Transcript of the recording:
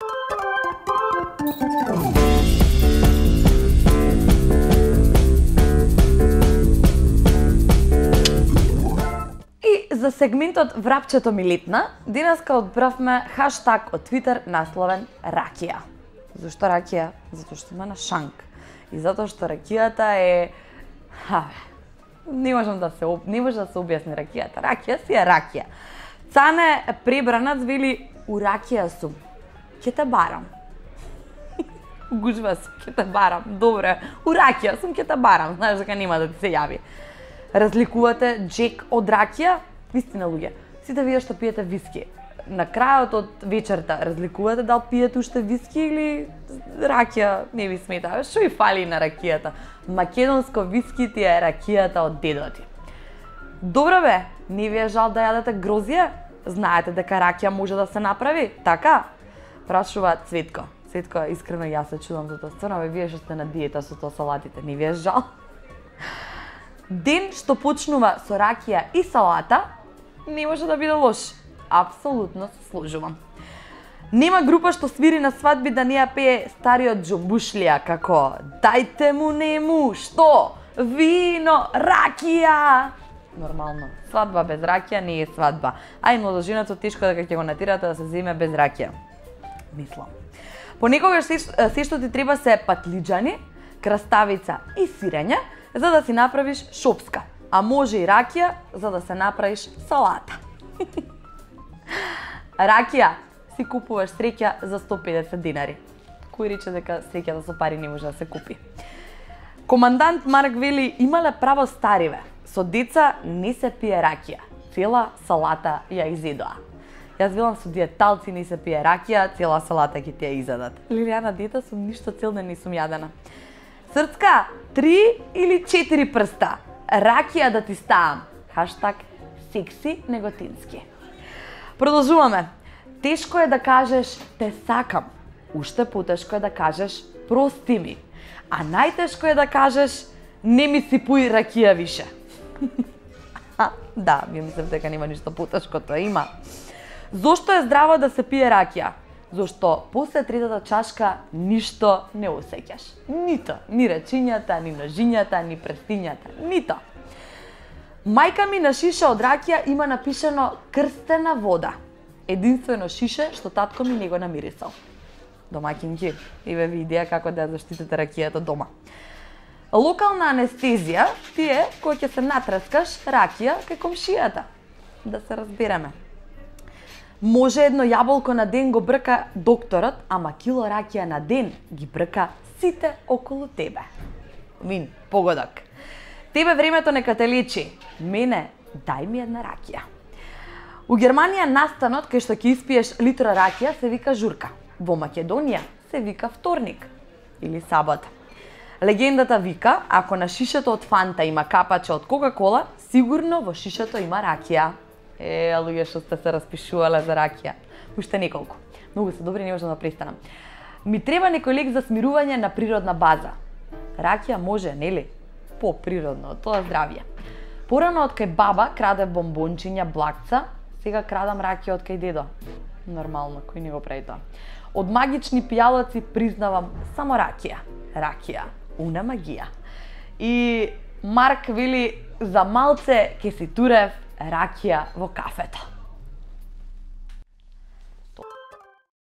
И за сегментот Врапчето ми летна, денеска одбравме хаштаг од Твитер насловен ракија. Зошто ракија? Затоа што има на шанк. И затоа што ракијата е не може да се објасни ракијата. Ракија си е ракија. Цане Пребранац вели у ракија сум. Ќе те барам. Гужва сум, ќе те барам. Добре, у ракија сум, ќе те барам. Знаеш дека нема да ти се јави. Разликувате Джек од ракија? Вистина луѓе, сите вие што пиете виски, на крајот од вечерта разликувате дали пиете уште виски или ракија не ви смета? Што ви фали на ракијата? Македонско виски ти е ракијата од дедо ти. Добро бе, не ви е жал да јадете грозје? Знаете дека ракија може да се направи, така? Прашува Цветко. Цветко, искрено јас се чудам за тоа. Стварно, вие што сте на диета со тоа салатите, не ви е жал? Ден што почнува со ракија и салата, не може да биде лош. Апсолутно се сложувам. Нема група што свири на свадби да не ја пее стариот Џумбушлија како дајте му нему, што? Вино, ракија! Нормално. Свадба без ракија не е свадба. А и младоженото тешко дека ќе го натирате да се земе без ракија. Мислам. Понекогаш се што ти треба се патлиџани, краставица и сирење, за да си направиш шопска. А може и ракија за да се направиш салата. Ракија си купуваш среќа за 150 динари. Кој рече дека среќата со пари не може да се купи? Командант Марк вели имале право стариве. Со деца не се пие ракија. Цела салата ја изедоа. Јас велам со диеталци не се пие ракија, цела салата ќе ти ја изедат. Лилијана, дета сум ништо цел ден не сум јадена. Срцка, 3 или 4 прста. Ракија да ти ставам. Хаштаг секси неготински. Продолжуваме. Тешко е да кажеш те сакам. Уште потешко е да кажеш прости ми. А најтешко е да кажеш не ми сипуј ракија више. Да, ми мислам дека нема ништо потешко, тоа има. Зошто е здраво да се пие ракија? Зошто после третата чашка ништо не осеќаш. Нито, ни рачињата, ни ножињата, ни прстињата, нито. Мајка ми на шише од ракија има напишано крстена вода. Единствено шише што татко ми не го намирисал. Домаќинки, еве ви идеја како да ја заштитите ракијата дома. Локална анестезија ти е кој ќе се натрескаш ракија кај комшијата. Да се разбереме. Може едно јаболко на ден го брка докторот, ама кило ракија на ден ги брка сите околу тебе. Вин, погодок. Тебе времето нека те лечи. Мене, дај ми една ракија. У Германија настанот кај што ќе испиеш литра ракија се вика журка. Во Македонија се вика вторник или сабота. Легендата вика, ако на шишето од Фанта има капаче од Кока-кола, сигурно во шишето има ракија. Луѓе што сте се распишувале за ракија. Уште неколку. Многу се добри, не можам да престанам. Ми треба некој лек за смирување на природна база. Ракија може, нели? По-природно, тоа здравје. Порано од кај баба краде бомбончиња, блакца, сега крадам ракија од кај дедо. Нормално, кој не го прави тоа. Од магични пијалаци признавам само ракија. Ракија, уна магија. И Марк вели за малце ке си турев ракија во кафето.